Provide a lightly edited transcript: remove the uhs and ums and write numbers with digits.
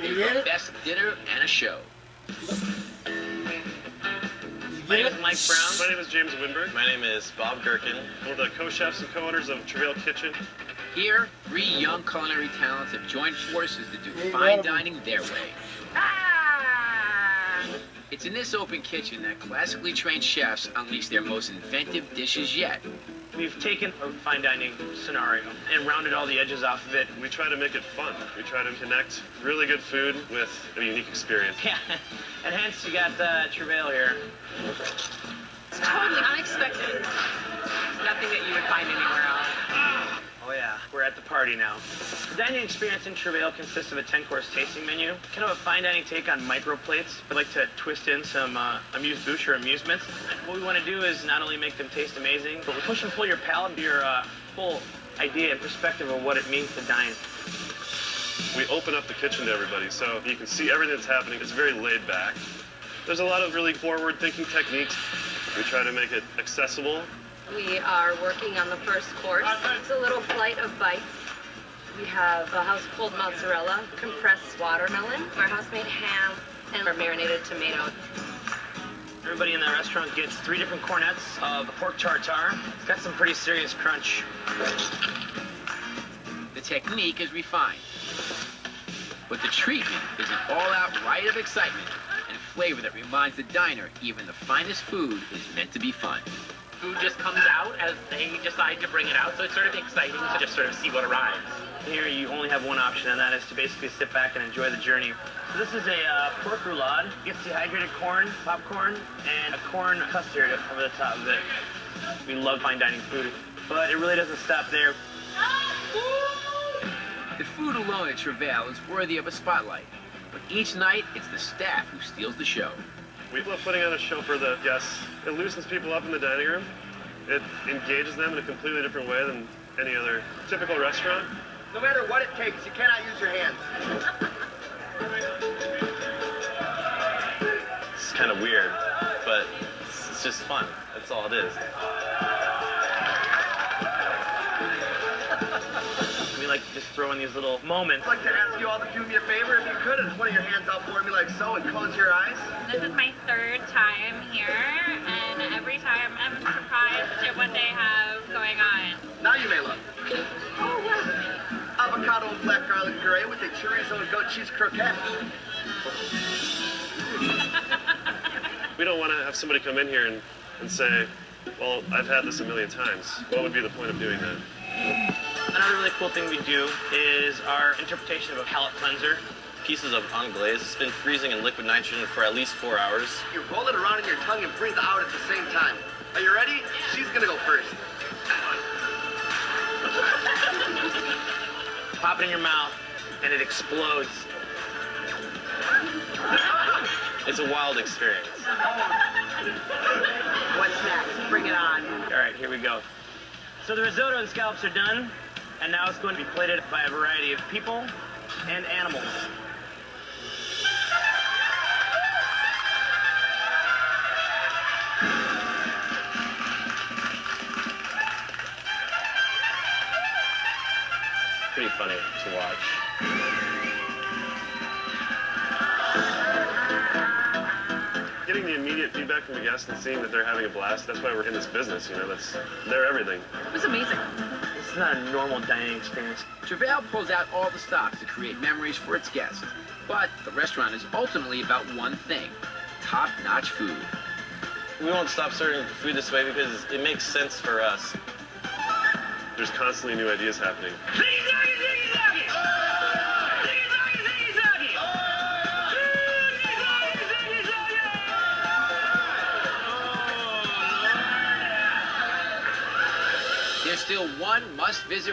the best dinner and a show. My name is Mike Brown. My name is James Winberg. My name is Bob Gherkin. We're the co-chefs and co-owners of Travail Kitchen. Here, 3 young culinary talents have joined forces to do fine dining their way. It's in this open kitchen that classically trained chefs unleash their most inventive dishes yet. We've taken a fine dining scenario and rounded all the edges off of it. We try to make it fun. We try to connect really good food with a unique experience. Yeah, and hence you got Travail here. It's totally unexpected. Nothing that you would find anywhere else. Oh yeah, we're at the party now. The dining experience in Travail consists of a 10-course tasting menu, kind of a fine dining take on micro plates. We like to twist in some amuse-bouche or amusements. What we want to do is not only make them taste amazing, but we push and pull your palate to your full idea and perspective of what it means to dine. We open up the kitchen to everybody, so you can see everything that's happening. It's very laid back. There's a lot of really forward-thinking techniques. We try to make it accessible. We are working on the first course. It's a little flight of bites. We have a house-pulled mozzarella, compressed watermelon, our house-made ham, and our marinated tomato. Everybody in the restaurant gets 3 different cornets of pork tartare. It's got some pretty serious crunch. The technique is refined, but the treatment is an all-out riot of excitement and flavor that reminds the diner even the finest food is meant to be fun. Food just comes out as they decide to bring it out, so it's sort of exciting to just sort of see what arrives. Here you only have one option, and that is to basically sit back and enjoy the journey. So this is a pork roulade. It gets dehydrated corn, popcorn, and a corn custard over the top of it. We love fine dining food, but it really doesn't stop there. The food alone at Travail is worthy of a spotlight, but each night it's the staff who steals the show. We love putting on a show for the guests. It loosens people up in the dining room. It engages them in a completely different way than any other typical restaurant. No matter what it takes, you cannot use your hands. It's kind of weird, but it's just fun. That's all it is. We like to just throw in these little moments. I'd like to ask you all to do me a favor, if you could, and put your hands out for me like so, and close your eyes. This is my 3rd time here, and every time I'm surprised at what they have going on. Now you may look. Oh, wow. Avocado and black garlic puree with a chorizo and goat cheese croquette. We don't want to have somebody come in here and say, well, I've had this a million times. What would be the point of doing that? Another really cool thing we do is our interpretation of a palate cleanser. Pieces of anglaise. It's been freezing in liquid nitrogen for at least 4 hours. You roll it around in your tongue and breathe out at the same time. Are you ready? She's gonna go first. Pop it in your mouth, and it explodes. It's a wild experience. What's next? Bring it on. All right, here we go. So the risotto and scallops are done, and now it's going to be plated by a variety of people and animals. Pretty funny to watch. Getting the immediate feedback from the guests and seeing that they're having a blast, that's why we're in this business, you know, they're everything. It was amazing. It's not a normal dining experience. Travail pulls out all the stops to create memories for its guests, but the restaurant is ultimately about one thing: top-notch food. We won't stop serving food this way because it makes sense for us. There's constantly new ideas happening. There's still one must-visit